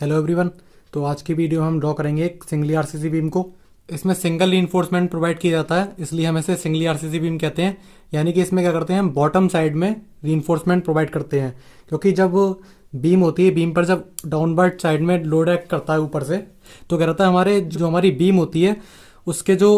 Hello everyone. तो आज की वीडियो हम ड्रॉ करेंगे एक सिंगली आरसीसी बीम को। इसमें सिंगल रीइंफोर्समेंट प्रोवाइड किया जाता है, इसलिए हम इसे सिंगली आरसीसी बीम कहते हैं। यानी कि इसमें क्या करते हैं, हम बॉटम साइड में रीइंफोर्समेंट प्रोवाइड करते हैं, क्योंकि जब बीम होती है, बीम पर जब डाउनवर्ड साइड में लोड एक्ट करता है ऊपर से, तो क्या रहता है, हमारी बीम होती है उसके जो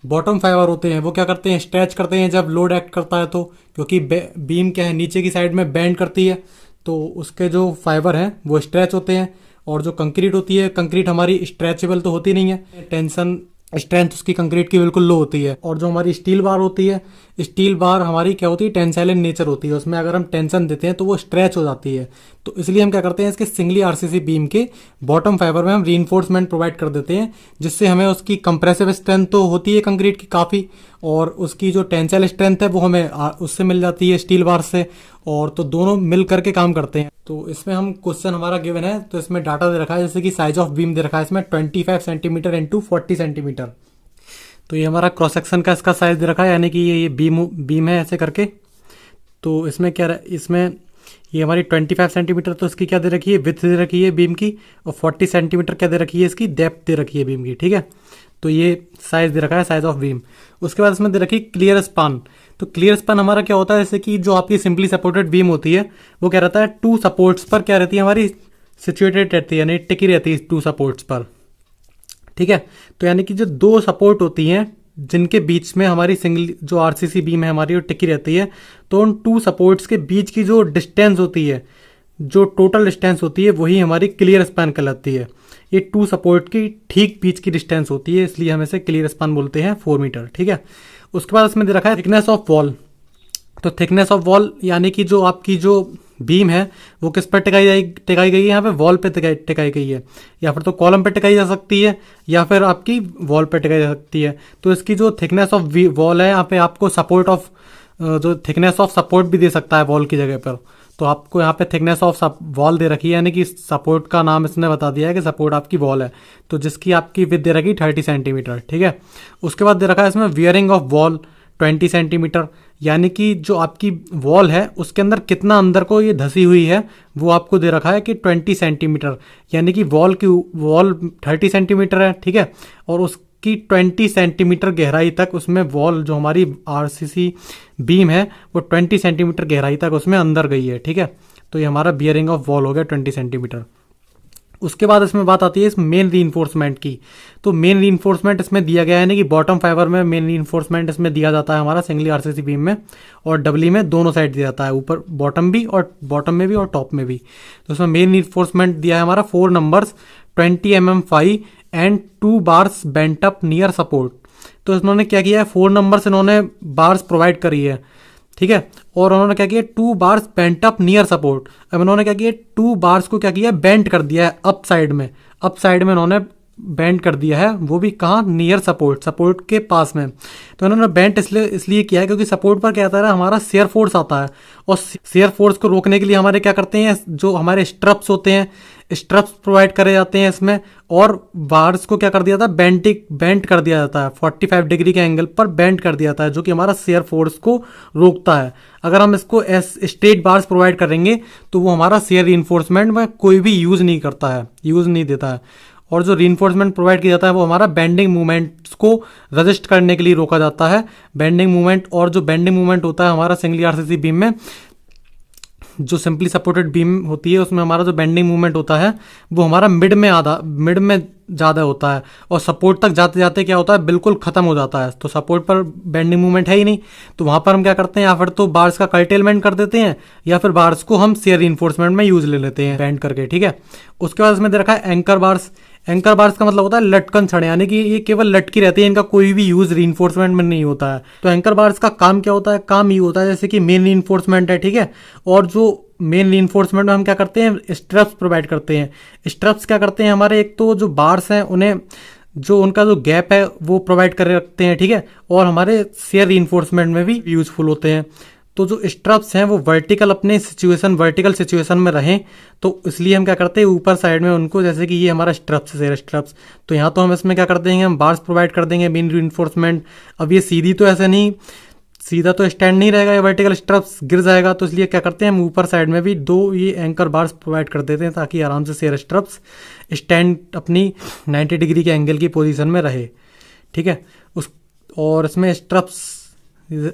बॉटम फाइबर होते हैं वो क्या करते हैं, स्ट्रेच करते हैं जब लोड एक्ट करता है। तो क्योंकि बीम क्या है, नीचे की साइड में बेंड करती है, तो उसके जो फाइबर हैं वो स्ट्रेच होते हैं। और जो कंक्रीट होती है, कंक्रीट हमारी स्ट्रेचेबल तो होती नहीं है, टेंशन स्ट्रेंथ उसकी कंक्रीट की बिल्कुल लो होती है। और जो हमारी स्टील बार होती है, स्टील बार हमारी क्या होती है, टेंसाइल इन नेचर होती है, उसमें अगर हम टेंशन देते हैं तो वो स्ट्रेच हो जाती है। तो इसलिए हम क्या करते हैं, इसके सिंगली आरसीसी बीम के बॉटम फाइबर में हम रीइंफोर्समेंट प्रोवाइड कर देते हैं, जिससे हमें उसकी कंप्रेसिव स्ट्रेंथ तो होती है कंक्रीट की काफ़ी, और उसकी जो टेंसाइल स्ट्रेंथ है वो हमें उससे मिल जाती है, स्टील बार से। और तो दोनों मिल करके काम करते हैं। तो इसमें हम क्वेश्चन हमारा गिवन है, तो इसमें डाटा दे रखा है, जैसे कि साइज ऑफ बीम दे रखा है इसमें 25 सेंटीमीटर इंटू 40 सेंटीमीटर। तो ये हमारा क्रॉस सेक्शन का इसका साइज दे रखा है, यानी कि ये बीम है ऐसे करके। तो इसमें क्या, इसमें ये हमारी 25 सेंटीमीटर तो इसकी क्या दे रखी है, विड्थ दे रखी है बीम की, और 40 सेंटीमीटर क्या दे रखी है, इसकी डेप्थ दे रखी है बीम की। ठीक है, तो ये साइज दे रखा है, साइज ऑफ बीम। उसके बाद इसमें दे रखी है क्लियर स्पान। तो क्लियर स्पान हमारा क्या होता है, जैसे कि जो आपकी सिंपली सपोर्टेड बीम होती है वो क्या रहता है, 2 सपोर्ट्स पर क्या रहती है, हमारी सिचुएटेड रहती है, यानी टिकी रहती है 2 सपोर्ट्स पर। ठीक है, तो यानी कि जो 2 सपोर्ट होती हैं जिनके बीच में हमारी सिंगल जो आरसीसी बीम है हमारी वो टिकी रहती है, तो उन 2 सपोर्ट्स के बीच की जो डिस्टेंस होती है, जो टोटल डिस्टेंस होती है, वही हमारी क्लियर स्पान कहलाती है। ये 2 सपोर्ट की ठीक बीच की डिस्टेंस होती है, इसलिए हम इसे क्लियर स्पान बोलते हैं, 4 मीटर। ठीक है, उसके बाद इसमें दे रखा है थिकनेस ऑफ वॉल। तो थिकनेस ऑफ वॉल यानी कि जो आपकी जो बीम है वो किस पर टिकाई गई है, यहाँ पे वॉल पे टिकाई गई है, या फिर तो कॉलम पे टिकाई जा सकती है, या फिर आपकी वॉल पे टिकाई जा सकती है। तो इसकी जो थिकनेस ऑफ वॉल है, यहाँ पे आपको सपोर्ट ऑफ जो थिकनेस ऑफ सपोर्ट भी दे सकता है वॉल की जगह पर। तो आपको यहाँ पे थिकनेस ऑफ वॉल दे रखी है, यानी कि सपोर्ट का नाम इसने बता दिया है कि सपोर्ट आपकी वॉल है, तो जिसकी आपकी विड्थ दे रखी 30 सेंटीमीटर। ठीक है, उसके बाद दे रखा है इसमें वियरिंग ऑफ वॉल 20 सेंटीमीटर, यानी कि जो आपकी वॉल है उसके अंदर कितना अंदर को ये धसी हुई है वो आपको दे रखा है कि 20 सेंटीमीटर, यानी कि वॉल 30 सेंटीमीटर है। ठीक है, और उसकी 20 सेंटीमीटर गहराई तक उसमें वॉल जो हमारी आरसीसी बीम है वो 20 सेंटीमीटर गहराई तक उसमें अंदर गई है। ठीक है, तो ये हमारा बियरिंग ऑफ वॉल हो गया 20 सेंटीमीटर। उसके बाद इसमें बात आती है इस मेन रीइंफोर्समेंट की। तो मेन रीइंफोर्समेंट इसमें दिया गया है, यानी कि बॉटम फाइबर में मेन रीइंफोर्समेंट इसमें दिया जाता है हमारा सिंगली आरसीसी बीम में, और डबली में दोनों साइड दिया जाता है, ऊपर बॉटम में भी और टॉप में भी। तो इसमें मेन रीइंफोर्समेंट दिया है हमारा 4 numbers 20 mm 5 and 2 bars bent up near support. तो इन्होंने क्या किया है, 4 नंबर्स इन्होंने बार्स प्रोवाइड करी है। ठीक है, और उन्होंने क्या किया, 2 bars bent up near support. अब इन्होंने क्या किया, 2 बार्स को क्या किया, बेंट कर दिया है अप साइड में इन्होंने बेंट कर दिया है, वो भी कहाँ, नियर सपोर्ट के पास में। तो इन्होंने बेंट इसलिए किया है क्योंकि सपोर्ट पर क्या आता है, हमारा शेयर फोर्स आता है, और शेयर फोर्स को रोकने के लिए हमारे क्या करते हैं, जो हमारे स्ट्रप्स होते हैं, स्ट्रप्स प्रोवाइड करे जाते हैं इसमें, और बार्स को क्या कर दिया था, बेंट कर दिया जाता है, 45 डिग्री के एंगल पर बेंट कर दिया जाता है, जो कि हमारा शेयर फोर्स को रोकता है। अगर हम इसको स्ट्रेट बार्स प्रोवाइड करेंगे तो वो हमारा शेयर रीइंफोर्समेंट में कोई भी यूज नहीं देता है। और जो रीइंफोर्समेंट प्रोवाइड किया जाता है वो हमारा बेंडिंग मूवमेंट्स को रजिस्ट करने के लिए रोका जाता है, बेंडिंग मूवमेंट। और जो बेंडिंग मूवमेंट होता है हमारा सिंगली आरसीसी बीम में, जो सिंपली सपोर्टेड बीम होती है उसमें हमारा जो बेंडिंग मूवमेंट होता है वो हमारा मिड में ज़्यादा होता है, और सपोर्ट तक जाते जाते क्या होता है, बिल्कुल ख़त्म हो जाता है। तो सपोर्ट पर बेंडिंग मूवमेंट है ही नहीं, तो वहाँ पर हम क्या करते हैं, या फिर तो बार्स का कर्टेलमेंट कर देते हैं, या फिर बार्स को हम शेयर रीइंफोर्समेंट में यूज ले लेते हैं बेंड करके। ठीक है, उसके बाद इसमें दे रखा है एंकर बार्स। एंकर बार्स का मतलब होता है लटकन छड़, यानी कि ये केवल लटकी रहती है, इनका कोई भी यूज रीइंफोर्समेंट में नहीं होता है। तो एंकर बार्स का काम क्या होता है, काम ये होता है जैसे कि मेन रीइंफोर्समेंट है। ठीक है, और जो मेन रीइंफोर्समेंट में हम क्या करते हैं, स्ट्रप्स प्रोवाइड करते हैं। स्ट्रप्स क्या करते हैं, हमारे एक तो जो बार्स हैं उन्हें जो उनका जो गैप है वो प्रोवाइड कर रखते हैं। ठीक है, और हमारे शेयर रीइंफोर्समेंट में भी यूजफुल होते हैं। तो जो स्ट्रप्स हैं वो वर्टिकल सिचुएशन में रहें, तो इसलिए हम क्या करते हैं, ऊपर साइड में उनको, जैसे कि ये हमारा स्ट्रप्स, तो यहाँ तो हम इसमें क्या कर देंगे, हम बार्स प्रोवाइड कर देंगे मेन रीइंफोर्समेंट। अब ये सीधी तो ऐसे नहीं सीधा तो स्टैंड नहीं रहेगा, ये वर्टिकल स्ट्रप्स गिर जाएगा, तो इसलिए क्या करते हैं हम ऊपर साइड में भी 2 ये एंकर बार्स प्रोवाइड कर देते हैं ताकि आराम से शेयर स्ट्रप्स स्टैंड अपनी 90 डिग्री के एंगल की पोजीशन में रहे। ठीक है, उस और इसमें स्ट्रप्स,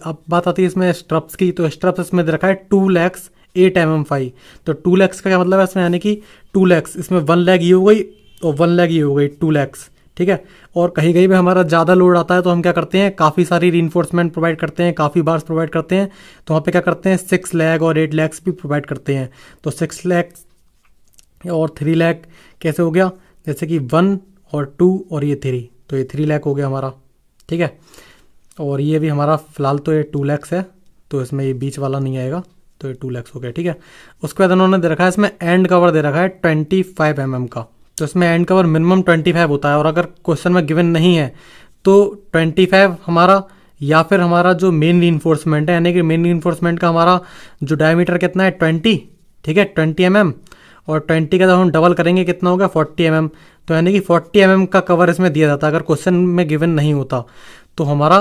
अब बात आती है इसमें स्ट्रप्स की, तो स्ट्रप्स इसमें दे रखा है 2 लेग्स 8 mm 5। तो 2 लेग्स का क्या मतलब है इसमें, यानी कि 2 लेग्स, इसमें 1 लेग ये हो गई और 1 लेग ये हो गई, 2 लेग्स। ठीक है, और कहीं कहीं पे हमारा ज़्यादा लोड आता है तो हम क्या करते हैं, काफ़ी सारी रीइंफोर्समेंट प्रोवाइड करते हैं, काफ़ी बार्स प्रोवाइड करते हैं, तो वहाँ पे क्या करते हैं 6 लेग और 8 लेग्स भी प्रोवाइड करते हैं। तो 6 लेग और 3 लेग कैसे हो गया, जैसे कि 1 और 2 और ये 3, तो ये 3 लेग हो गया हमारा। ठीक है, और ये भी हमारा फ़िलहाल तो ये 2 लेग्स है, तो इसमें ये बीच वाला नहीं आएगा, तो ये 2 लेग्स हो गया। ठीक है, उसके बाद उन्होंने दे रखा है इसमें एंड कवर दे रखा है 25 mm का, तो इसमें एंड कवर मिनिमम 25 होता है, और अगर क्वेश्चन में गिवन नहीं है तो 25 हमारा, या फिर हमारा जो मेन रीइंफोर्समेंट है, यानी कि मेन रीइंफोर्समेंट का हमारा जो डायमीटर कितना है 20, ठीक है 20 mm, और 20 का जब हम डबल करेंगे कितना होगा 40 mm, तो यानी कि 40 mm का कवर इसमें दिया जाता है अगर क्वेश्चन में गिवन नहीं होता। तो हमारा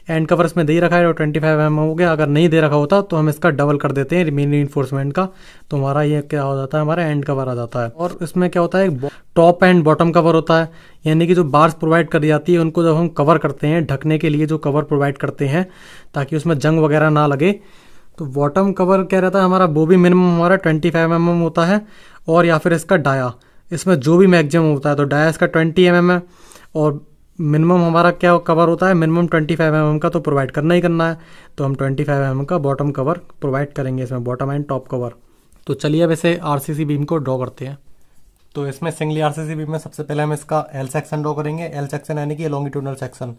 एंड कवर इसमें दे ही रखा है और 25 mm हो गया, अगर नहीं दे रखा होता तो हम इसका डबल कर देते हैं मेन रीइंफोर्समेंट का, तो हमारा ये क्या हो जाता है, हमारा एंड कवर आ जाता है। और इसमें क्या होता है, टॉप एंड बॉटम कवर होता है, यानी कि जो बार्स प्रोवाइड करी जाती है उनको जब हम कवर करते हैं, ढकने के लिए जो कवर प्रोवाइड करते हैं ताकि उसमें जंग वगैरह ना लगे, तो बॉटम कवर क्या रहता है हमारा, वो भी मिनिमम हमारा 25 mm होता है, और या फिर इसका डाया, इसमें जो भी मैक्सिमम होता है, तो डाया इसका 20 mm है, और मिनिमम हमारा क्या कवर होता है, मिनिमम 25 mm का तो प्रोवाइड करना ही करना है, तो हम 25 mm का बॉटम कवर प्रोवाइड करेंगे इसमें, बॉटम एंड टॉप कवर। तो चलिए अब इसे आरसीसी बीम को ड्रॉ करते हैं। तो इसमें सिंगली आरसीसी बीम में सबसे पहले हम इसका एल सेक्शन ड्रॉ करेंगे। एल सेक्शन यानी कि लॉन्गिट्यूडनल सेक्शन।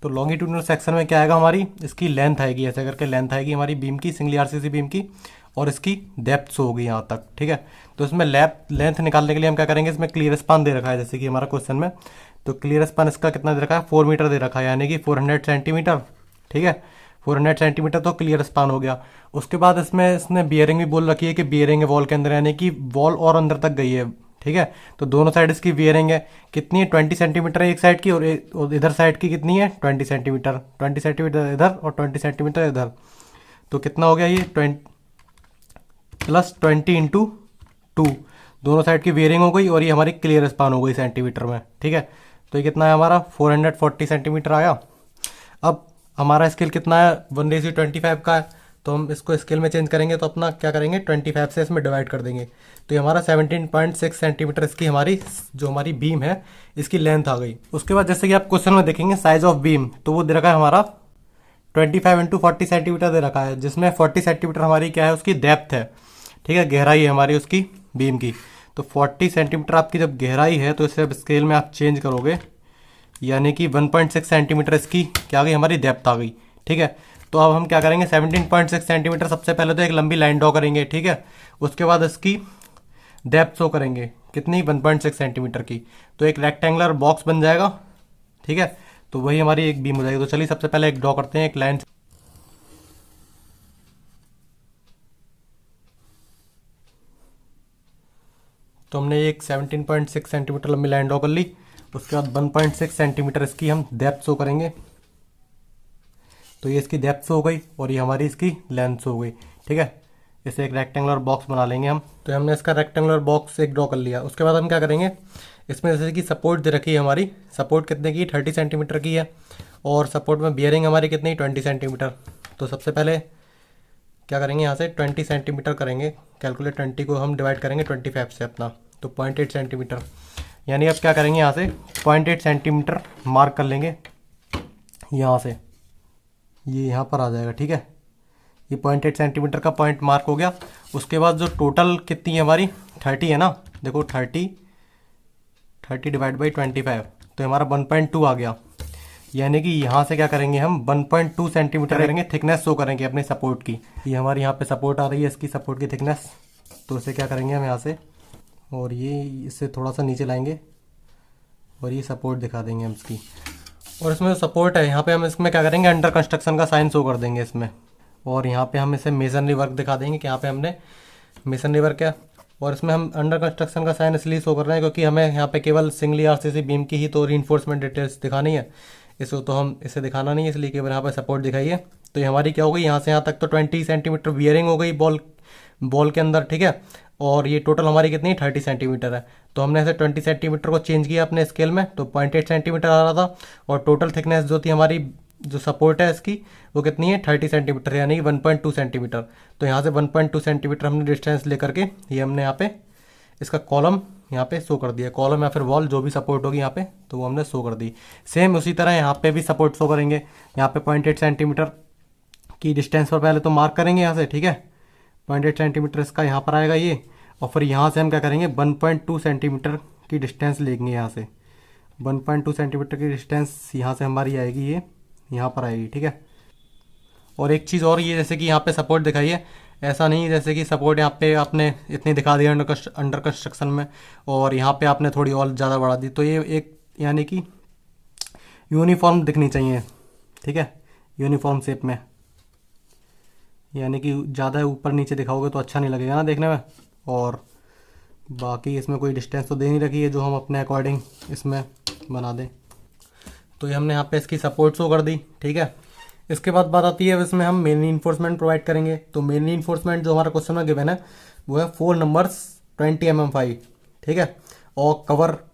तो लॉन्गिट्यूडनल सेक्शन में क्या आएगा, हमारी इसकी लेंथ आएगी, ऐसे करके लेंथ आएगी हमारी बीम की, सिंगली आरसीसी बीम की, और इसकी डेप्थ होगी यहाँ तक। ठीक है, तो इसमें लेंथ निकालने के लिए हम क्या करेंगे, इसमें क्लियर स्पान दे रखा है जैसे कि हमारा क्वेश्चन में, तो क्लियर स्पान इसका कितना दे रखा है 4 मीटर दे रखा है, यानी कि 400 सेंटीमीटर। ठीक है, 400 सेंटीमीटर तो क्लियर स्पान हो गया। उसके बाद इसमें इसने बियरिंग भी बोल रखी है कि बियरिंग है वॉल के अंदर, यानी कि वॉल और अंदर तक गई है। ठीक है, तो दोनों साइड इसकी बियरिंग है, कितनी है 20 सेंटीमीटर एक साइड की, और इधर साइड की कितनी है 20 सेंटीमीटर, 20 सेंटीमीटर इधर और 20 सेंटीमीटर इधर, तो कितना हो गया ये 20 + 20 × 2, दोनों साइड की बियरिंग हो गई, और ये हमारी क्लियर स्पान हो गई सेंटीमीटर में। ठीक है, तो ये कितना है हमारा 440 सेंटीमीटर आया। अब हमारा स्केल कितना है 1:25 का है, तो हम इसको स्केल में चेंज करेंगे, तो अपना क्या करेंगे 25 से इसमें डिवाइड कर देंगे, तो ये हमारा 17.6 सेंटीमीटर इसकी हमारी जो हमारी बीम है इसकी लेंथ आ गई। उसके बाद जैसे कि आप क्वेश्चन में देखेंगे साइज ऑफ बीम, तो वो दे रखा है हमारा 25 × 40 सेंटीमीटर दे रखा है, जिसमें 40 सेंटीमीटर हमारी क्या है उसकी डेप्थ है। ठीक है, गहराई है हमारी उसकी बीम की, तो 40 सेंटीमीटर आपकी जब गहराई है तो इसे स्केल में आप चेंज करोगे, यानी कि 1.6 सेंटीमीटर इसकी क्या आ गई हमारी डेप्थ आ गई। ठीक है, तो अब हम क्या करेंगे 17.6 सेंटीमीटर सबसे पहले तो एक लंबी लाइन ड्रॉ करेंगे। ठीक है, उसके बाद इसकी डेप्थ शो करेंगे कितनी 1.6 सेंटीमीटर की, तो एक रेक्टेंगुलर बॉक्स बन जाएगा। ठीक है, तो वही हमारी एक बीम हो जाएगी। तो चलिए सबसे पहले एक ड्रॉ करते हैं एक लाइन। तो हमने एक 17.6 सेंटीमीटर लंबी लाइन ड्रॉ कर ली। उसके बाद 1.6 सेंटीमीटर इसकी हम डेप्थ शो करेंगे, तो ये इसकी डेप्थ हो गई और ये हमारी इसकी लेंथ हो गई। ठीक है, इसे एक रेक्टेंगुलर बॉक्स बना लेंगे हम। तो हमने इसका रेक्टेंगुलर बॉक्स एक ड्रॉ कर लिया। उसके बाद हम क्या करेंगे, इसमें जैसे कि सपोर्ट दे रखी है हमारी, सपोर्ट कितने की 30 सेंटीमीटर की है, और सपोर्ट में बियरिंग हमारी कितनी 20 सेंटीमीटर। तो सबसे पहले क्या करेंगे, यहाँ से 20 सेंटीमीटर करेंगे कैलकुलेट, 20 को हम डिवाइड करेंगे 25 से अपना, तो 0.8 सेंटीमीटर, यानी अब क्या करेंगे यहाँ से 0.8 सेंटीमीटर मार्क कर लेंगे यहाँ से, ये यहाँ पर आ जाएगा। ठीक है, ये 0.8 सेंटीमीटर का पॉइंट मार्क हो गया। उसके बाद जो टोटल कितनी है हमारी 30 है ना, देखो 30 डिवाइड बाई 25, तो हमारा 1.2 आ गया, यानी कि यहाँ से क्या करेंगे हम 1.2 सेंटीमीटर करेंगे थिकनेस शो करेंगे अपने सपोर्ट की। ये हमारी यहाँ पे सपोर्ट आ रही है, इसकी सपोर्ट की थिकनेस, तो इसे क्या करेंगे हम यहाँ से, और ये इससे थोड़ा सा नीचे लाएंगे और ये सपोर्ट दिखा देंगे हम इसकी। और इसमें जो सपोर्ट है यहाँ पे हम इसमें क्या करेंगे अंडर कंस्ट्रक्शन का साइन शो कर देंगे इसमें, और यहाँ पे हम इसे मेसनरी वर्क दिखा देंगे कि यहाँ पे हमने मेसनरी वर्क किया। और इसमें हम अंडर कंस्ट्रक्शन का साइन इसलिए शो कर रहे हैं क्योंकि हमें यहाँ पे केवल सिंगली आरसीसी बीम की ही तो रीइंफोर्समेंट डिटेल्स दिखानी है, इसको तो हम इसे दिखाना नहीं है, इसलिए केवल यहाँ पे सपोर्ट दिखाई है। तो ये हमारी क्या हो गई, यहाँ से यहाँ तक तो 20 सेंटीमीटर बियरिंग हो गई बॉल के अंदर, ठीक है। और ये टोटल हमारी कितनी 30 सेंटीमीटर है। तो हमने ऐसे 20 सेंटीमीटर को चेंज किया अपने स्केल में, तो 0.8 सेंटीमीटर आ रहा था। और टोटल थिकनेस जो थी हमारी, जो सपोर्ट है इसकी, वो कितनी है 30 सेंटीमीटर, यानी कि 1.2 सेंटीमीटर। तो यहाँ से 1.2 सेंटीमीटर हमने डिस्टेंस लेकर के ये हमने यहाँ पे इसका कॉलम यहाँ पे शो कर दिया, कॉलम या फिर वॉल जो भी सपोर्ट होगी यहाँ पे, तो वो हमने शो कर दी। सेम उसी तरह यहाँ पे भी सपोर्ट शो करेंगे। यहाँ पे 0.8 सेंटीमीटर की डिस्टेंस पर पहले तो मार्क करेंगे यहाँ से, ठीक है। 0.8 सेंटीमीटर इसका यहाँ पर आएगा ये, और फिर यहाँ से हम क्या करेंगे 1.2 सेंटीमीटर की डिस्टेंस लेंगे यहाँ से। 1.2 सेंटीमीटर की डिस्टेंस यहाँ से हमारी आएगी, ये यहाँ पर आएगी, ठीक है। और एक चीज़ और, ये जैसे कि यहाँ पे सपोर्ट दिखाई है, ऐसा नहीं जैसे कि सपोर्ट यहाँ पे आपने इतनी दिखा दी अंडर कंस्ट्रक्शन में और यहाँ पे आपने थोड़ी और ज़्यादा बढ़ा दी, तो ये एक यानी कि यूनिफॉर्म दिखनी चाहिए, ठीक है, यूनिफॉर्म शेप में। यानी कि ज़्यादा ऊपर नीचे दिखाओगे तो अच्छा नहीं लगेगा ना देखने में। और बाकी इसमें कोई डिस्टेंस तो दे नहीं रखी है जो हम अपने अकॉर्डिंग इसमें बना दें। तो ये हमने यहाँ पे इसकी सपोर्ट शो कर दी, ठीक है। इसके बाद बात आती है, इसमें हम मेन इन्फोर्समेंट प्रोवाइड करेंगे। तो मेन इन्फोर्समेंट जो हमारा क्वेश्चन में गिवन है वो है 4 नंबर्स 20 mm 5, ठीक है। और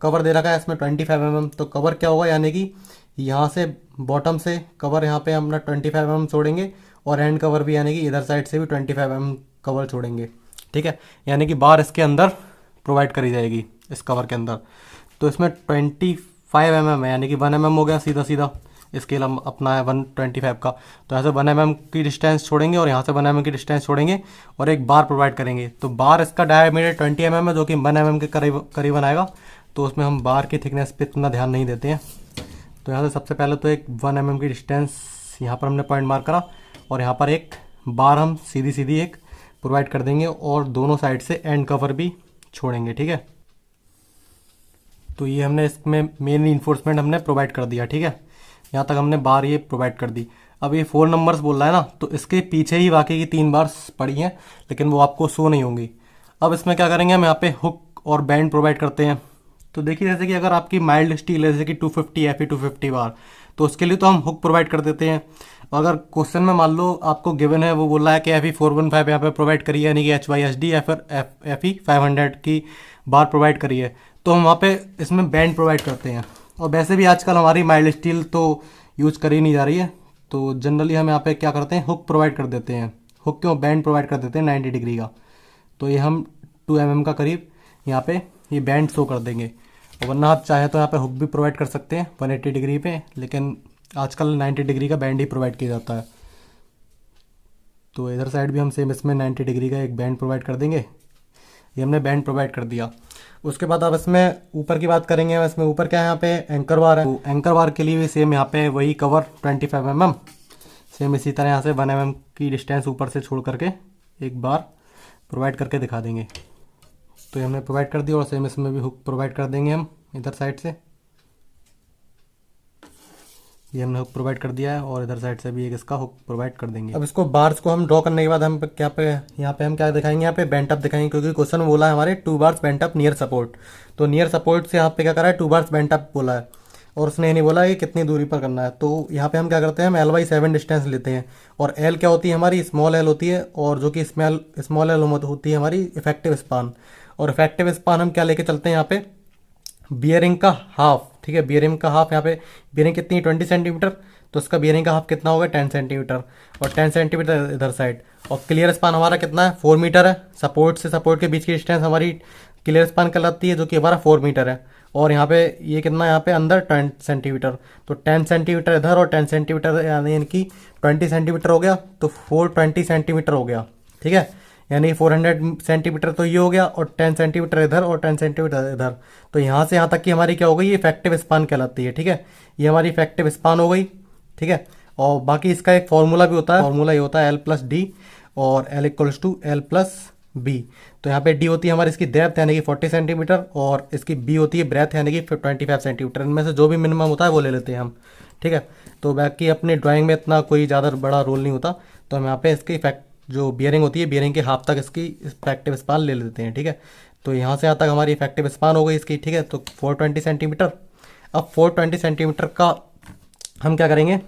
कवर दे रखा है इसमें 25 mm। तो कवर क्या होगा, यानी कि यहाँ से बॉटम से कवर यहाँ पे हम 25 mm छोड़ेंगे, और एंड कवर भी यानी कि इधर साइड से भी 25 mm कवर छोड़ेंगे, ठीक है। यानी कि बार इसके अंदर प्रोवाइड करी जाएगी इस कवर के अंदर। तो इसमें 25 mm है, यानी कि 1 mm हो गया सीधा सीधा। स्केल हम अपना है 125 का, तो यहाँ से 1 mm की डिस्टेंस छोड़ेंगे और यहाँ से 1 mm की डिस्टेंस छोड़ेंगे और एक बार प्रोवाइड करेंगे। तो बार इसका डायमीटर 20 mm है, जो कि 1 mm के करीबन आएगा। तो उसमें हम बार की थिकनेस पे इतना ध्यान नहीं देते हैं। तो यहाँ से सबसे पहले तो एक 1 mm की डिस्टेंस यहाँ पर हमने पॉइंट मार्क करा, और यहाँ पर एक बार हम सीधी एक प्रोवाइड कर देंगे, और दोनों साइड से एंड कवर भी छोड़ेंगे, ठीक है। तो ये हमने इसमें मेन इन्फोर्समेंट हमने प्रोवाइड कर दिया, ठीक है। यहाँ तक हमने बार ये प्रोवाइड कर दी। अब ये 4 नंबर्स बोल रहा है ना, तो इसके पीछे ही बाकी की 3 बार्स पड़ी हैं, लेकिन वो आपको शो नहीं होंगी। अब इसमें क्या करेंगे, हम यहाँ पे हुक और बैंड प्रोवाइड करते हैं। तो देखिए, जैसे कि अगर आपकी माइल्ड स्टील है, जैसे कि 250 FE 250 बार, तो उसके लिए तो हम हुक प्रोवाइड कर देते हैं। अगर क्वेश्चन में मान लो आपको गिवन है, वो बोल रहा है कि FE 415 यहाँ पे प्रोवाइड करिए, यानी कि HYSD या फिर FE 500 की बार प्रोवाइड करिए, तो हम वहाँ पे इसमें बैंड प्रोवाइड करते हैं। और वैसे भी आजकल हमारी माइल्ड स्टील तो यूज करी नहीं जा रही है, तो जनरली हम यहाँ पे क्या करते हैं, हुक प्रोवाइड कर देते हैं। हुक क्यों, बैंड प्रोवाइड कर देते हैं 90 डिग्री का। तो ये हम 2 mm का करीब यहाँ पे ये बैंड शो कर देंगे। और वरना आप चाहे तो यहाँ पे हुक भी प्रोवाइड कर सकते हैं 180 डिग्री पे, लेकिन आजकल 90 डिग्री का बैंड ही प्रोवाइड किया जाता है। तो इधर साइड भी हम सेम इसमें 90 डिग्री का एक बैंड प्रोवाइड कर देंगे। ये हमने बैंड प्रोवाइड कर दिया। उसके बाद आप इसमें ऊपर की बात करेंगे। इसमें ऊपर क्या है, यहाँ पे एंकर बार है। तो एंकर बार के लिए भी सेम यहाँ पे वही कवर 25 mm, सेम इसी तरह यहाँ से 1 mm की डिस्टेंस ऊपर से छोड़ करके एक बार प्रोवाइड करके दिखा देंगे। तो ये हमने प्रोवाइड कर दिया, और सेम इसमें भी हुक प्रोवाइड कर देंगे हम इधर साइड से। ये हमने हुक प्रोवाइड कर दिया है, और इधर साइड से भी एक इसका हुक प्रोवाइड कर देंगे। अब इसको बार्स को हम ड्रॉ करने के बाद हम यहाँ पे हम क्या दिखाएंगे, यहाँ पे बेंट अप दिखाएंगे, क्योंकि क्वेश्चन में बोला है हमारे 2 bars bent up near support. तो नियर सपोर्ट से यहाँ पे क्या करा है, 2 बार्स बेंट अप बोला है, और उसने ये नहीं बोला कि कितनी दूरी पर करना है। तो यहाँ पे हम क्या करते हैं, हम L/7 डिस्टेंस लेते हैं। और L क्या होती है हमारी, स्मॉल L होती है, और जो कि स्मॉल L होती है हमारी इफेक्टिव स्पान। और इफेक्टिव स्पान हम क्या लेके चलते हैं यहाँ पे, बियरिंग का हाफ, ठीक है। बियरिंग का हाफ, यहाँ पे बियरिंग कितनी 20 सेंटीमीटर, तो उसका बियरिंग का हाफ कितना होगा 10 सेंटीमीटर, और 10 सेंटीमीटर इधर साइड। और क्लियर स्पान हमारा कितना है 4 मीटर है। सपोर्ट से सपोर्ट के बीच की डिस्टेंस हमारी क्लियर स्पान कहलाती है, जो कि हमारा 4 मीटर है। और यहाँ पे ये कितना, यहाँ पे अंदर 10 सेंटीमीटर। तो 10 सेंटीमीटर इधर और 10 सेंटीमीटर, यानी कि 20 सेंटीमीटर हो गया, तो 420 सेंटीमीटर हो गया, ठीक है। यानी 400 सेंटीमीटर तो ये हो गया, और 10 सेंटीमीटर इधर और 10 सेंटीमीटर इधर। तो यहाँ से यहाँ तक की हमारी क्या हो गई, ये इफेक्टिव स्पान कहलाती है, ठीक है। ये हमारी इफेक्टिव स्पान हो गई, ठीक है। और बाकी इसका एक फॉर्मूला भी होता है, फॉर्मूला ये होता है L+D और L=L+B। तो यहाँ पे D होती है हमारी इसकी डेप्थ, यानी कि 40 सेंटीमीटर, और इसकी B होती है ब्रेथ, यानी कि 25 सेंटीमीटर। इनमें से जो भी मिनिमम होता है वो ले लेते हैं हम, ठीक है। तो बाकी अपनी ड्राइंग में इतना कोई ज़्यादा बड़ा रोल नहीं होता, तो हम यहाँ पे इसकी जो बियरिंग होती है, बियरिंग के हाफ तक इसकी इफेक्टिव स्पान ले लेते हैं, ठीक है। तो यहाँ से यहाँ तक हमारी इफेक्टिव स्पान हो गई इसकी, ठीक है। तो 420 सेंटीमीटर। अब 420 सेंटीमीटर का हम क्या करेंगे,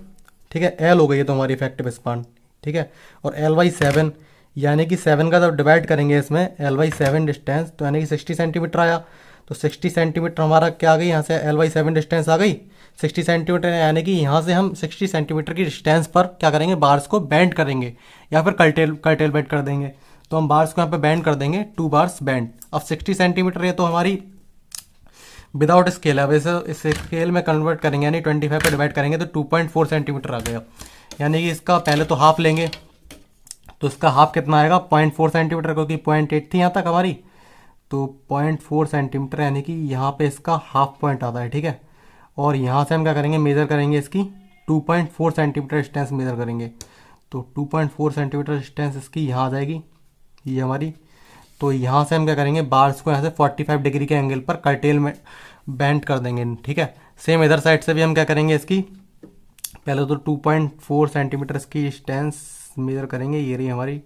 ठीक है, एल हो गई है तो हमारी इफेक्टिव स्पान, ठीक है, और एल बाई 7, यानी कि 7 का जब डिवाइड करेंगे इसमें एल बाई 7 डिस्टेंस, तो यानी कि 60 सेंटीमीटर आया। तो 60 सेंटीमीटर हमारा क्या आ गई, यहाँ से एल बाई 7 डिस्टेंस आ गई 60 सेंटीमीटर, यानी कि यहाँ से हम 60 सेंटीमीटर की डिस्टेंस पर क्या करेंगे, बार्स को बेंड करेंगे या फिर कर्टेल बेंड कर देंगे। तो हम बार्स को यहाँ पे बेंड कर देंगे, 2 बार्स बेंड। अब 60 सेंटीमीटर ये तो हमारी विदाउट स्केल है, वैसे इस स्केल में कन्वर्ट करेंगे यानी 25 पे डिवाइड करेंगे तो 2.4 सेंटीमीटर आ गया। यानी कि इसका पहले तो हाफ लेंगे, तो इसका हाफ कितना आएगा 0.4 सेंटीमीटर, क्योंकि 0.8 थी यहाँ तक हमारी, तो 0.4 सेंटीमीटर यानी कि यहाँ पे इसका हाफ पॉइंट आता है, ठीक है। और यहाँ से हम क्या करेंगे, मेज़र करेंगे इसकी 2.4 सेंटीमीटर डिस्टेंस मेज़र करेंगे। तो 2.4 सेंटीमीटर डिस्टेंस इसकी यहाँ आ जाएगी, ये हमारी। तो यहाँ से हम क्या करेंगे, बार्स को यहाँ से 45 डिग्री के एंगल पर कर्टेल में बेंड कर देंगे, ठीक है। सेम इधर साइड से भी हम क्या करेंगे, इसकी पहले तो 2.4 सेंटीमीटर इसकी डिस्टेंस मेजर करेंगे, ये रही हमारी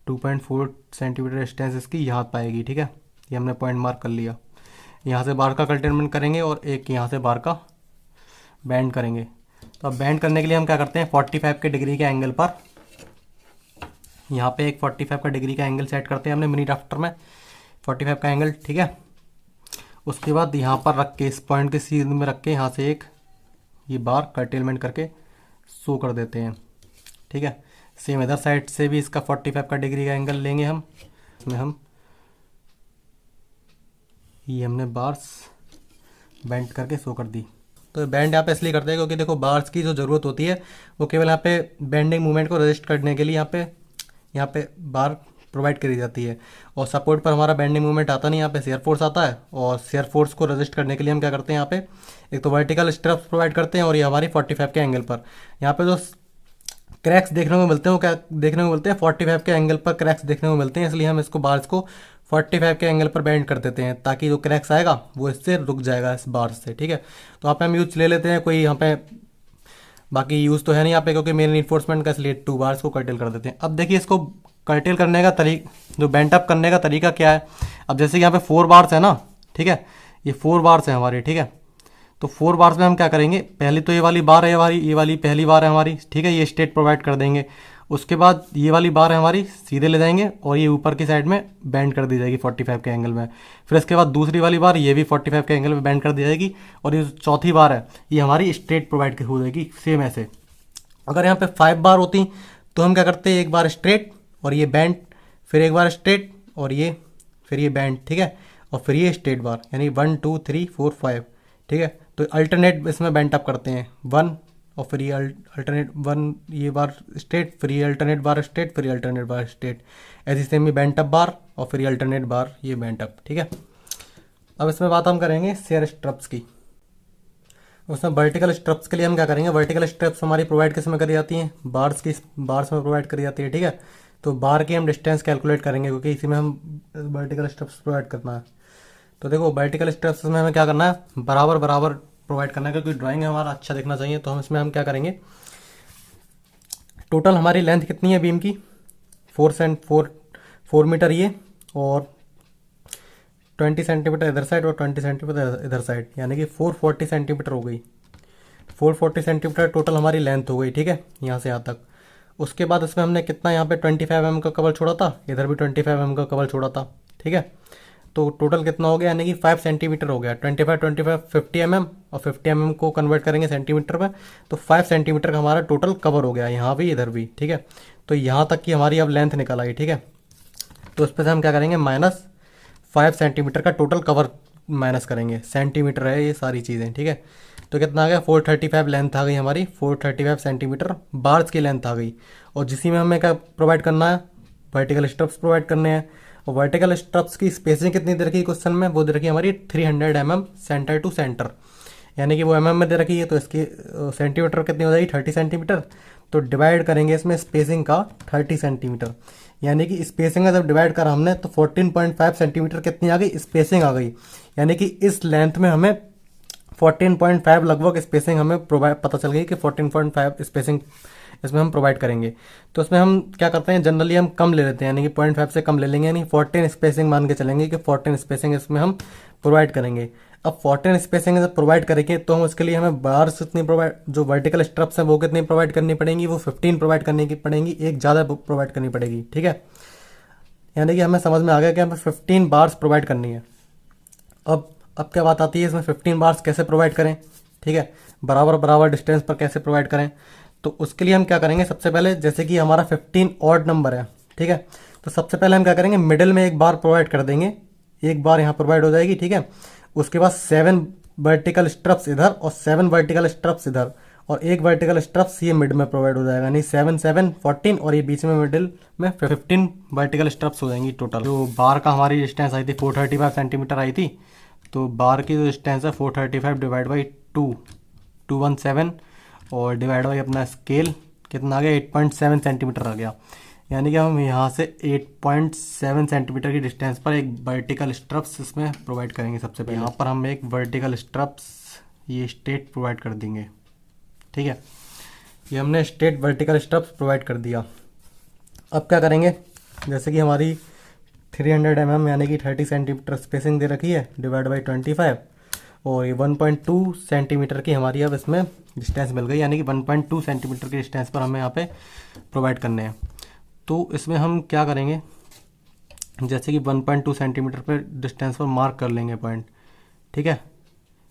2.4 सेंटीमीटर डिस्टेंस इसकी यहाँ पाएगी, ठीक है। ये हमने पॉइंट मार्क कर लिया। यहाँ से बार का कर्टेलमेंट करेंगे और एक यहाँ से बार का बेंड करेंगे। तो अब बेंड करने के लिए हम क्या करते हैं, 45 के डिग्री के एंगल पर यहाँ पे एक 45 का डिग्री का एंगल सेट करते हैं हमने मिनी ड्राफ्टर में, 45 का एंगल, ठीक है। उसके बाद यहाँ पर रख के इस पॉइंट के सीध में रख के यहाँ से एक ये बार कर्टेलमेंट करके शो कर देते हैं, ठीक है। सेम इधर साइड से भी इसका 45 का डिग्री का एंगल लेंगे हम, इसमें हम ये हमने बार्स बेंड करके शो कर दी। तो बैंड यहाँ पे इसलिए करते हैं क्योंकि देखो बार्स की जो ज़रूरत होती है वो केवल यहाँ पे बेंडिंग मूवमेंट को रजिस्ट करने के लिए यहाँ पे बार प्रोवाइड करी जाती है, और सपोर्ट पर हमारा बेंडिंग मूवमेंट आता नहीं, यहाँ पे शेयर फोर्स आता है। और शेयर फोर्स को रजिस्ट करने के लिए हम क्या करते हैं, यहाँ पे एक तो वर्टिकल स्ट्रप्स प्रोवाइड करते हैं, और ये हमारी 45 के एंगल पर यहाँ पे जो क्रैक्स देखने को मिलते हैं वो क्या देखने को मिलते हैं, 45 के एंगल पर क्रैक्स देखने को मिलते हैं। इसलिए हम इसको बार्स को 45 के एंगल पर बेंड कर देते हैं, ताकि जो क्रैक्स आएगा वो इससे रुक जाएगा इस बार्स से, ठीक है। तो यहाँ पे हम यूज ले लेते हैं कोई, यहाँ पे बाकी यूज़ तो है नहीं यहाँ पे क्योंकि मेन इन्फोर्समेंट का, इसलिए 2 बार्स को कर्टेल कर देते हैं। अब देखिए इसको कर्टेल करने का जो बेंट अप करने का तरीका क्या है। अब जैसे कि यहाँ पे 4 बार्स है ना, ठीक है, ये 4 बार्स है हमारी, ठीक है। तो 4 बार्स में हम क्या करेंगे, पहले तो ये वाली बार है, ये वाली पहली बार है हमारी, ठीक है, ये स्टेट प्रोवाइड कर देंगे। उसके बाद ये वाली बार है हमारी, सीधे ले जाएंगे और ये ऊपर की साइड में बेंड कर दी जाएगी 45 के एंगल में। फिर इसके बाद दूसरी वाली बार, ये भी 45 के एंगल में बेंड कर दी जाएगी, और ये चौथी बार है ये हमारी स्ट्रेट प्रोवाइड हो जाएगी सेम ऐसे। अगर यहाँ पे 5 बार होती तो हम क्या करते हैं, एक बार स्ट्रेट और ये बेंड, फिर एक बार स्ट्रेट और ये, फिर ये बेंड, ठीक है, और फिर ये स्ट्रेट बार, यानी 1 2 3 4 5, ठीक है। तो अल्टरनेट इसमें बेंट अप करते हैं 1, और फिर ये अल्टरनेट 1 ये बार स्ट्रेट, फिर ये अल्टरनेट बार स्ट्रेट, फिर ये अल्टरनेट बार स्ट्रेट, ऐसे सेम ये बेंट अप बार और फिर ये अल्टरनेट बार ये बेंट अप, ठीक है। अब इसमें बात हम करेंगे शेयर स्ट्रप्स की। उसमें वर्टिकल स्ट्रप्स के लिए हम क्या करेंगे, वर्टिकल स्ट्रप्स हमारी प्रोवाइड किस में करी जाती हैं, बार्स में प्रोवाइड करी जाती है, ठीक है। तो बार की हम डिस्टेंस कैलकुलेट करेंगे क्योंकि इसी में हम वर्टिकल स्ट्रप्स प्रोवाइड करना है। तो देखो वर्टिकल स्ट्रप्स में हमें क्या करना है, बराबर बराबर प्रोवाइड करना है, क्योंकि ड्राइंग हमारा अच्छा दिखना चाहिए। तो हम इसमें हम क्या करेंगे, टोटल हमारी लेंथ कितनी है बीम की, 4 मीटर ये, और 20 सेंटीमीटर इधर साइड और 20 सेंटीमीटर इधर साइड, यानी कि 440 सेंटीमीटर हो गई। 440 सेंटीमीटर टोटल हमारी लेंथ हो गई, ठीक है, यहाँ से यहाँ तक। उसके बाद इसमें हमने कितना यहाँ पे 25 mm का कवर छोड़ा था, इधर भी 25 mm का कवर छोड़ा था, ठीक है। तो टोटल कितना हो गया, यानी कि 5 सेंटीमीटर हो गया। 25 50 mm, और 50 mm को कन्वर्ट करेंगे सेंटीमीटर में, तो 5 सेंटीमीटर का हमारा टोटल कवर हो गया, यहाँ भी इधर भी, ठीक है। तो यहाँ तक की हमारी अब लेंथ निकल आई, ठीक है। तो उस पर से हम क्या करेंगे, -5 सेंटीमीटर का टोटल कवर माइनस करेंगे, सेंटीमीटर है ये सारी चीज़ें, ठीक है। तो कितना आ गया, 435 लेंथ आ गई हमारी, 435 सेंटीमीटर बार्स की लेंथ आ गई। और जिसी में हमें क्या प्रोवाइड करना है, वर्टिकल स्ट्रप्स प्रोवाइड करने हैं। और वर्टिकल स्ट्रप्स की स्पेसिंग कितनी दे रखी है क्वेश्चन में, वो दे रखी है हमारी 300 mm सेंटर टू सेंटर, यानी कि वो mm में दे रखी है, तो इसकी सेंटीमीटर कितनी हो जाएगी 30 सेंटीमीटर। तो डिवाइड करेंगे इसमें स्पेसिंग का 30 सेंटीमीटर, यानी कि स्पेसिंग का जब डिवाइड करा हमने तो 14.5 सेंटीमीटर कितनी आ गई, स्पेसिंग आ गई। यानी कि इस लेंथ में हमें 14.5 लगभग स्पेसिंग हमें प्रोवाइड पता चल गई कि 14.5 स्पेसिंग इसमें हम प्रोवाइड करेंगे। तो इसमें हम क्या करते हैं, जनरली हम कम ले लेते हैं, यानी कि 0.5 से कम ले लेंगे, यानी 14 स्पेसिंग मान के चलेंगे कि 14 स्पेसिंग इसमें हम प्रोवाइड करेंगे। अब 14 स्पेसिंग जब प्रोवाइड करेंगे तो हम उसके लिए हमें बार्स कितनी प्रोवाइड, जो वर्टिकल स्ट्रप्स हैं वो कितनी प्रोवाइड करनी पड़ेंगी, वो 15 प्रोवाइड करनी की पड़ेंगी, एक ज़्यादा प्रोवाइड करनी पड़ेगी। ठीक है, यानी कि हमें समझ में आ गया कि हमें 15 बार्स प्रोवाइड करनी है। अब क्या बात आती है इसमें 15 बार्स कैसे प्रोवाइड करें। ठीक है, बराबर बराबर डिस्टेंस पर कैसे प्रोवाइड करें, तो उसके लिए हम क्या करेंगे, सबसे पहले जैसे कि हमारा 15 ऑड नंबर है। ठीक है, तो सबसे पहले हम क्या करेंगे, मिडिल में एक बार प्रोवाइड कर देंगे, एक बार यहाँ प्रोवाइड हो जाएगी। ठीक है, उसके बाद 7 वर्टिकल स्ट्रप्स इधर और 7 वर्टिकल स्ट्रप्स इधर, और एक वर्टिकल स्ट्रप्स ये मिड में प्रोवाइड हो जाएगा, नहीं 7 7 14, और ये बीच में मिडिल में 15 वर्टिकल स्ट्रप्स हो जाएंगी टोटल। जो बार का हमारी डिस्टेंस आई थी 435 सेंटीमीटर आई थी, तो बार की जो डिस्टेंस है 435 डिवाइड बाई 217, और डिवाइड बाई अपना स्केल कितना आ गया 8.7 सेंटीमीटर आ गया। यानी कि हम यहाँ से 8.7 सेंटीमीटर की डिस्टेंस पर एक वर्टिकल स्ट्रप्स इसमें प्रोवाइड करेंगे। सबसे पहले यहाँ पर हम एक वर्टिकल स्ट्रप्स ये स्ट्रेट प्रोवाइड कर देंगे। ठीक है, ये हमने स्ट्रेट वर्टिकल स्ट्रप्स प्रोवाइड कर दिया। अब क्या करेंगे, जैसे कि हमारी 300 mm यानी कि 30 सेंटीमीटर स्पेसिंग दे रखी है, डिवाइड बाई 25, और ये 1.2 सेंटीमीटर की हमारी अब इसमें डिस्टेंस मिल गई, यानी कि 1.2 सेंटीमीटर की डिस्टेंस पर हमें यहाँ पे प्रोवाइड करने हैं। तो इसमें हम क्या करेंगे, जैसे कि 1.2 सेंटीमीटर पर डिस्टेंस पर मार्क कर लेंगे पॉइंट। ठीक है,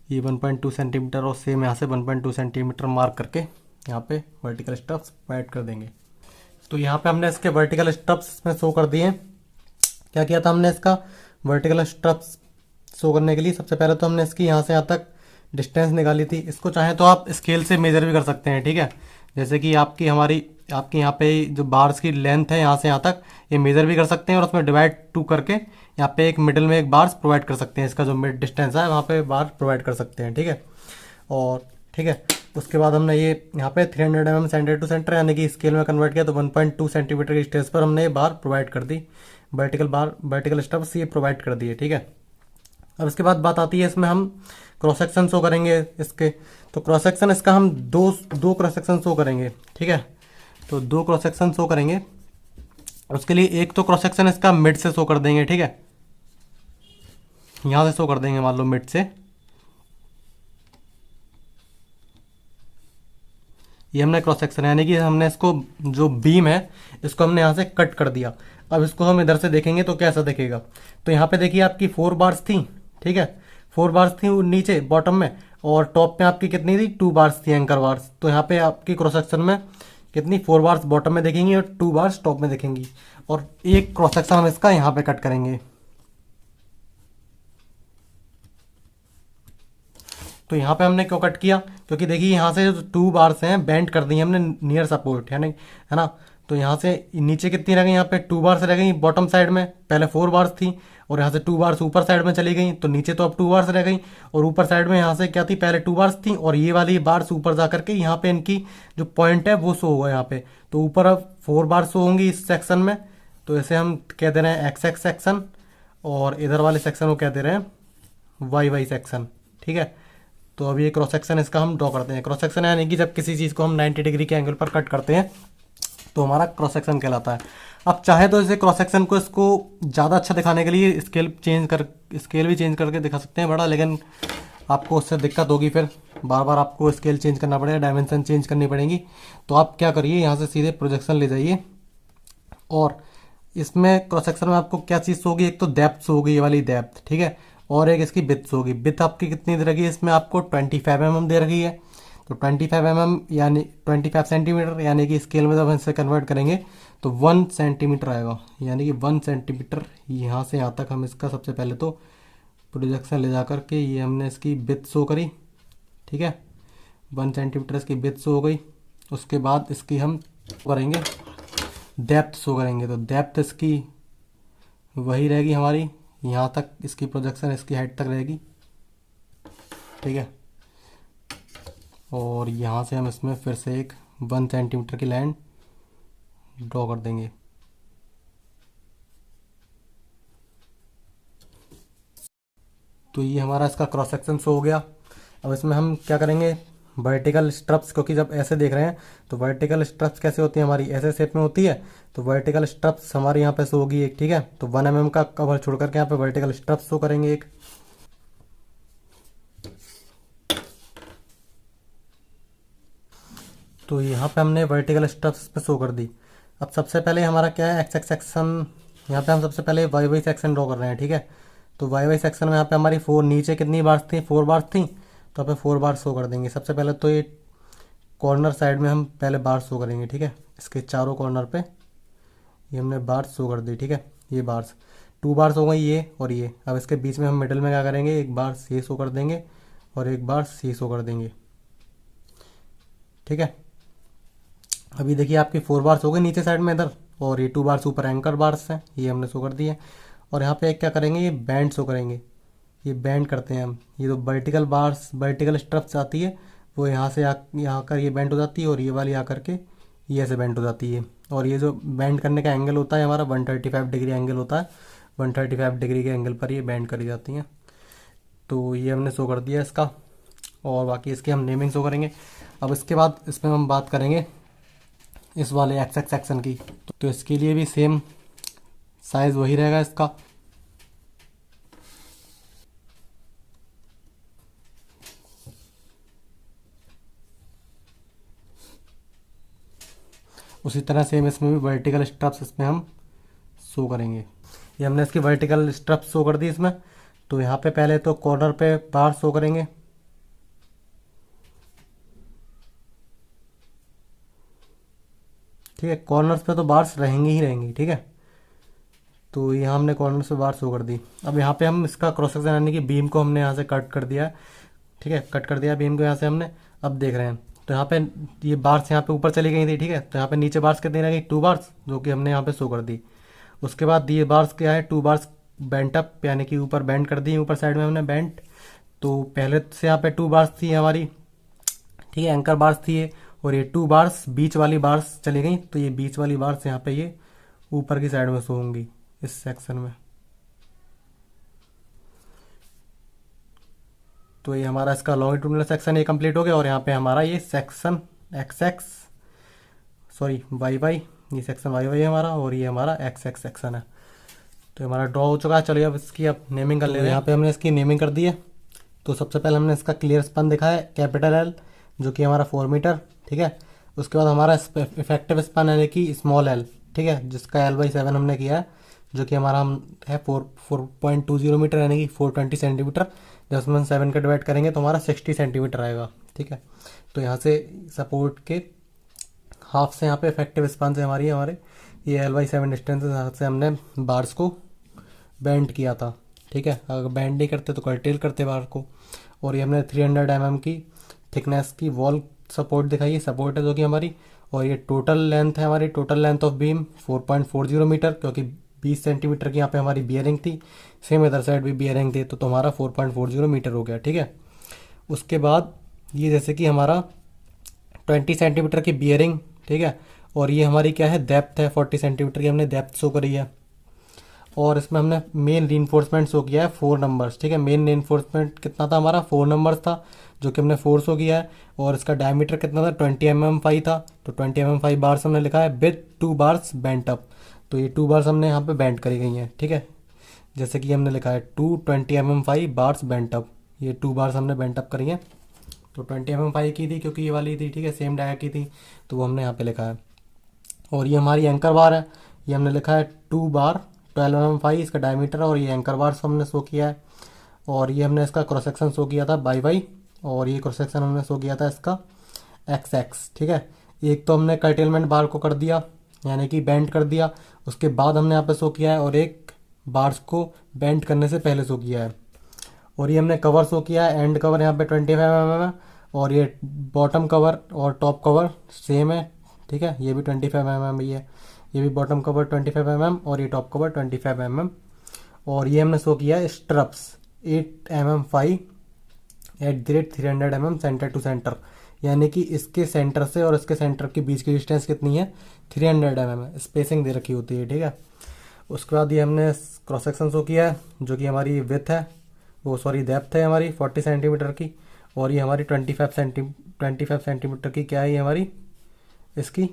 ये 1.2 सेंटीमीटर और सेम यहाँ से 1.2 सेंटीमीटर मार्क करके यहाँ पे वर्टिकल स्ट्रप्स प्रोवाइड कर देंगे। तो यहाँ पे हमने इसके वर्टिकल स्ट्रप्स इसमें शो कर दिए। क्या किया था हमने, इसका वर्टिकल स्ट्रप्स शो करने के लिए सबसे पहले तो हमने इसकी यहाँ से यहाँ तक डिस्टेंस निकाली थी। इसको चाहे तो आप स्केल से मेजर भी कर सकते हैं। ठीक है, जैसे कि आपकी यहाँ पे जो बार्स की लेंथ है यहाँ से यहाँ तक, ये मेजर भी कर सकते हैं और उसमें डिवाइड 2 करके यहाँ पे एक मिडिल में एक बार्स प्रोवाइड कर सकते हैं। इसका जो मिड डिस्टेंस है वहाँ पे बार प्रोवाइड कर सकते हैं। ठीक है, और ठीक है, उसके बाद हमने ये यहाँ पे 300 mm सेंटर टू सेंटर यानी कि स्केल में कन्वर्ट किया, तो 1.2 सेंटीमीटर की डिस्टेंस पर हमने ये बार प्रोवाइड कर दी, वर्टिकल स्ट्रप्स ये प्रोवाइड कर दिए। ठीक है, अब इसके बाद बात आती है इसमें हम क्रॉस सेक्शन शो करेंगे इसके। तो क्रॉस सेक्शन इसका हम दो क्रॉस सेक्शन शो करेंगे। ठीक है, तो 2 क्रॉस सेक्शन शो करेंगे। उसके लिए एक तो क्रॉस सेक्शन इसका मिड से शो कर देंगे। ठीक है, यहाँ से शो कर देंगे, मान लो मिड से, ये हमने क्रॉस सेक्शन यानी कि हमने इसको जो बीम है इसको हमने यहाँ से कट कर दिया। अब इसको हम इधर से देखेंगे तो कैसा दिखेगा, तो यहाँ पे देखिए आपकी 4 बार्स थी। ठीक है, 4 बार्स थी नीचे बॉटम में, और टॉप पे आपकी कितनी थी, 2 बार्स थी, एंकर बार्स। तो यहाँ पे आपकी क्रॉस सेक्शन में कितनी 4 बार्स बॉटम में दिखेंगी और 2 बार्स टॉप में दिखेंगी, और एक क्रॉस सेक्शन हम इसका यहाँ पे कट करेंगे। तो यहाँ पे हमने क्यों कट किया, क्योंकि देखिए यहाँ से जो 2 बार्स हैं बेंड कर दी हमने नियर सपोर्ट, यानी है ना। तो यहाँ से नीचे कितनी रह गई, यहाँ पे 2 बार्स रह गई बॉटम साइड में, पहले 4 बार्स थी, और यहाँ से 2 बार्स ऊपर साइड में चली गई, तो नीचे तो अब 2 बार्स रह गई, और ऊपर साइड में यहाँ से क्या थी, पहले 2 बार्स थी, और ये वाली बार्स ऊपर जा करके यहाँ पे इनकी जो पॉइंट है वो शो होगा यहाँ पे। तो ऊपर अब 4 बार्स शो होंगी इस सेक्शन में, तो इसे हम कह दे रहे हैं एक्स सेक्शन, और इधर वाले सेक्शन को कह दे रहे हैं वाई सेक्शन। ठीक है, तो अब ये क्रॉस सेक्शन इसका हम ड्रॉ करते हैं। क्रॉस सेक्शन यानी कि जब किसी चीज़ को हम 90 डिग्री के एंगल पर कट करते हैं तो हमारा क्रॉस सेक्शन कहलाता है। अब चाहे तो इसे क्रॉस सेक्शन को इसको ज़्यादा अच्छा दिखाने के लिए स्केल भी चेंज करके दिखा सकते हैं बड़ा, लेकिन आपको उससे दिक्कत होगी, फिर बार बार आपको स्केल चेंज करना पड़ेगा, डायमेंशन चेंज करनी पड़ेगी। तो आप क्या करिए, यहाँ से सीधे प्रोजेक्शन ले जाइए, और इसमें क्रॉस सेक्शन में आपको क्या चीज़ होगी, एक तो डेप्थ होगी, ये वाली डेप्थ। ठीक है, और एक इसकी विड्थ होगी। विड्थ आपकी कितनी दे रखी है, इसमें आपको 25 mm दे रखी है, तो 25 mm यानी 25 सेंटीमीटर, यानी कि स्केल में जब हम इसे कन्वर्ट करेंगे तो 1 सेंटीमीटर आएगा, यानी कि 1 सेंटीमीटर यहाँ से यहाँ तक हम इसका सबसे पहले तो प्रोजेक्शन ले जा कर के ये हमने इसकी विड्थ शो करी। ठीक है, 1 सेंटीमीटर इसकी विड्थ शो हो गई। उसके बाद इसकी हम करेंगे डेप्थ शो करेंगे, तो डेप्थ इसकी वही रहेगी हमारी, यहाँ तक इसकी प्रोजेक्शन इसकी हाइट तक रहेगी। ठीक है, और यहाँ से हम इसमें फिर से एक 1 सेंटीमीटर की लाइन ड्रॉ कर देंगे। तो ये हमारा इसका क्रॉस सेक्शन शो हो गया। अब इसमें हम क्या करेंगे, वर्टिकल स्ट्रप्स, क्योंकि जब ऐसे देख रहे हैं तो वर्टिकल स्ट्रप्स कैसे होती है, हमारी ऐसे शेप में होती है, तो वर्टिकल स्ट्रप्स हमारे यहाँ पे शो होगी एक। ठीक है, तो 1 mm का कवर छोड़ करके यहाँ पे वर्टिकल स्ट्रप्स शो करेंगे एक। तो यहाँ पे हमने वर्टिकल स्ट्रप्स पे शो कर दी। अब सबसे पहले हमारा क्या है, एक्स एक्स सेक्शन। यहाँ पे हम सबसे पहले वाई वाई सेक्शन ड्रॉ कर रहे हैं, ठीक है। तो वाई वाई सेक्शन में यहाँ पे हमारी फोर, नीचे कितनी बार्स थी, 4 बार्स थी, तो यहाँ पे 4 बार शो कर देंगे। सबसे पहले तो ये कॉर्नर साइड में हम पहले बार शो करेंगे, ठीक है। इसके चारों कॉर्नर पे ये हमने बार्स शो कर दी, ठीक है। ये बार्स 2 बार्स हो गई, ये और ये। अब इसके बीच में हम मिडिल में क्या करेंगे, एक बार ये शो कर देंगे और एक बार ये शो कर देंगे, ठीक है। अभी देखिए आपकी 4 बार्स हो गई नीचे साइड में इधर, और ये 2 बार्स ऊपर एंकर बार्स हैं, ये हमने शो कर दिए। और यहाँ पे एक क्या करेंगे, ये बैंड शो करेंगे। ये बैंड करते हैं हम, ये तो वर्टिकल बार्स, वर्टिकल स्ट्रप्स आती है वो यहाँ से यहाँ कर ये बैंड हो जाती है, और ये वाली आकर के ये ऐसे बैंड हो जाती है। और ये जो बैंड करने का एंगल होता है हमारा 135 डिग्री एंगल होता है, 135 डिग्री के एंगल पर ये बैंड करी जाती हैं। तो ये हमने शो कर दिया इसका, और बाकी इसकी हम नेमिंग शो करेंगे। अब इसके बाद इसमें हम बात करेंगे इस वाले एक्स एक्स सेक्शन की। तो इसके लिए भी सेम साइज़ वही रहेगा इसका। उसी तरह सेम इसमें भी वर्टिकल स्ट्रप्स इसमें हम शो करेंगे। ये हमने इसकी वर्टिकल स्ट्रप्स शो कर दी इसमें। तो यहाँ पे पहले तो कॉर्नर पे बार शो करेंगे, ठीक है। कॉर्नर्स पे तो बार्स रहेंगी ही रहेंगी, ठीक है। तो यहाँ हमने कॉर्नर्स पे बार शो कर दी। अब यहाँ पे हम इसका क्रॉस सेक्शन यानी कि बीम को हमने यहाँ से कट कर दिया, ठीक है। कट कर दिया बीम को यहाँ से हमने। अब देख रहे हैं तो यहाँ पे ये बार्स यहाँ पे ऊपर चली गई थी, ठीक है। तो यहाँ पे नीचे बार्स कितनी रह गई, 2 बार्स, जो कि हमने यहाँ पे शो कर दी। उसके बाद ये बार्स क्या है, 2 बार्स बेंट अप, यानी कि ऊपर बेंड कर दी, ऊपर साइड में हमने बेंट। तो पहले से यहाँ पे 2 बार्स थी हमारी, ठीक है, एंकर बार्स थी ये। और ये 2 बार्स बीच वाली बार्स चली गई, तो ये बीच वाली बार्स यहाँ पे ये ऊपर की साइड में शो होंगी इस सेक्शन में। तो ये हमारा इसका लॉन्गिट्यूडनल सेक्शन ये कंप्लीट हो गया। और यहाँ पे हमारा ये section X X, sorry Y Y, ये सेक्शन वाई वाई है हमारा, और ये हमारा एक्स एक्स सेक्शन है। तो हमारा ड्रॉ हो चुका है। चलिए अब इसकी अब नेमिंग कर ले रहे हैं। यहाँ पे हमने इसकी नेमिंग कर दी है। तो सबसे पहले हमने इसका क्लियर स्पन दिखा है कैपिटल एल, जो कि हमारा 4 मीटर, ठीक है। उसके बाद हमारा इफेक्टिव स्पन यानी कि स्मॉल एल, ठीक है, जिसका L/7 हमने किया है, जो कि हमारा हम है 4.20 मीटर यानी कि 420 सेंटीमीटर। जब उसमें हम 7 का डिवाइड करेंगे तो हमारा 60 सेंटीमीटर आएगा, ठीक है। तो यहाँ से सपोर्ट के हाफ से यहाँ पे इफेक्टिव स्पन से हमारे ये L/7 डिस्टेंस से हमने बार्स को बेंड किया था, ठीक है। अगर बेंड नहीं करते तो कर्टेल करते बार को। और ये हमने 300 mm की थिकनेस की वॉल सपोर्ट दिखाई है, सपोर्ट है जो कि हमारी। और ये टोटल लेंथ है हमारी, total length of beam 4.40 metre, क्योंकि 20 सेंटीमीटर की यहाँ पे हमारी बियरिंग थी, सेम इधर साइड भी बियरिंग थी, तो हमारा 4.40 मीटर हो गया, ठीक है। उसके बाद ये जैसे कि हमारा 20 सेंटीमीटर की बियरिंग, ठीक है। और ये हमारी क्या है, डेप्थ है 40 सेंटीमीटर की, हमने डेप्थ शो करी है। और इसमें हमने मेन रीइंफोर्समेंट शो किया है 4 नंबर्स, ठीक है। मेन रीइंफोर्समेंट कितना था हमारा, 4 नंबर्स था, जो कि हमने 4 शो किया है। और इसका डायमीटर कितना था, 20 mm था। तो 20 mm बार्स हमने लिखा है विद 2 बार्स बेंट अप। तो ये 2 बार्स हमने यहाँ पे बेंट करी गई हैं, ठीक है। जैसे कि हमने लिखा है 20 mm बार्स बेंट अप, ये 2 बार्स हमने बेंट अप करी हैं। तो 20 mm की थी क्योंकि ये वाली थी, ठीक है, सेम डाया की थी, तो वो हमने यहाँ पे लिखा है। और ये हमारी एंकर बार है, ये हमने लिखा है 2 बार 12 mm इसका डायमीटर, और ये एंकर बार हमने शो किया है। और ये हमने इसका क्रॉस सेक्शन शो किया था बाई बाई, और ये क्रॉस सेक्शन हमने शो किया था इसका एक्स एक्स, ठीक है। एक तो हमने कर्टेलमेंट बार को कर दिया, यानी कि बेंड कर दिया, उसके बाद हमने यहाँ पे शो किया है। और एक बार्स को बेंड करने से पहले शो किया है। और ये हमने कवर शो किया है, एंड कवर यहाँ पे 25 mm है, और ये बॉटम कवर और टॉप कवर सेम है, ठीक है। ये भी 25 mm ही है, ये भी बॉटम कवर 25 mm और ये टॉप कवर 25 mm। और ये हमने शो किया है stirrups 8 mm 5 at the rate 300 mm centre to centre, यानी कि इसके सेंटर से और इसके सेंटर के बीच की डिस्टेंस कितनी है, 300 mm स्पेसिंग दे रखी होती है, ठीक है। उसके बाद ये हमने क्रॉस सेक्शन शो किया है, जो कि हमारी विथ है, वो सॉरी डेप्थ है हमारी 40 सेंटीमीटर की। और ये हमारी 25 सेंटीमीटर की क्या है, ये हमारी इसकी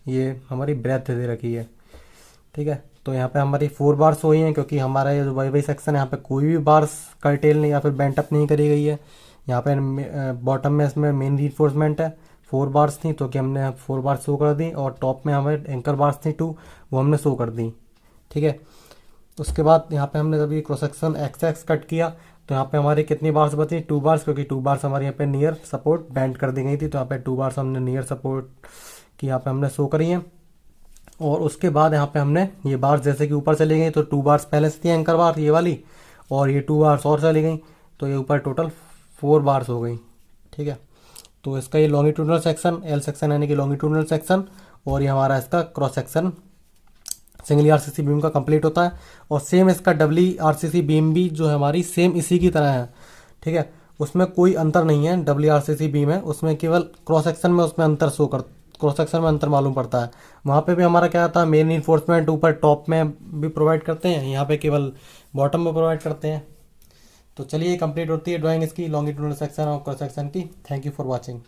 ये हमारी ब्रेथ दे रखी है, ठीक है। तो यहाँ पे हमारी 4 बार्स हुई हैं, क्योंकि हमारा ये जो वाई वाई सेक्शन है यहाँ पे कोई भी बार्स कर्टेल नहीं या फिर बेंट अप नहीं करी गई है। यहाँ पे बॉटम में इसमें मेन रीइंफोर्समेंट है 4 बार्स थी तो कि हमने 4 बार शो कर दी, और टॉप में हमें एंकर बार्स थी 2, वो हमने शो कर दी। ठीक है, उसके बाद यहाँ पे हमने जब ये cross section X x cut किया तो यहाँ पे हमारी कितनी बार्स बची, 2 बार्स, क्योंकि 2 बार्स हमारे यहाँ पे नियर सपोर्ट बैंड कर दी गई थी, तो यहाँ पे 2 बार्स हमने नियर सपोर्ट की यहाँ पे हमने शो करी है। और उसके बाद यहाँ पे हमने ये बार्स जैसे कि ऊपर चली गई, तो 2 बार्स पहले से थी एंकर बार ये वाली, और ये 2 बार्स और चली गई, तो ये ऊपर टोटल 4 बार्स हो गई। ठीक है, तो इसका ये लॉन्गिट्यूडनल सेक्शन, एल सेक्शन यानी कि लॉन्गिट्यूडनल सेक्शन, और ये हमारा इसका cross section singly RCC beam का कंप्लीट होता है। और सेम इसका डबली आरसीसी बीम भी जो है हमारी सेम इसी की तरह है। ठीक है, उसमें कोई अंतर नहीं है, डबली आरसीसी बीम है, उसमें केवल क्रॉस सेक्शन में उसमें अंतर शो कर क्रॉस सेक्शन में अंतर मालूम पड़ता है। वहाँ पे भी हमारा क्या था, मेन इन्फोर्समेंट ऊपर टॉप में भी प्रोवाइड करते हैं, यहाँ पे केवल बॉटम में प्रोवाइड करते हैं। तो चलिए कंप्लीट होती है ड्राइंग इसकी लॉन्गिट्यूडनल सेक्शन और क्रॉस सेक्शन की। Thank you for watching.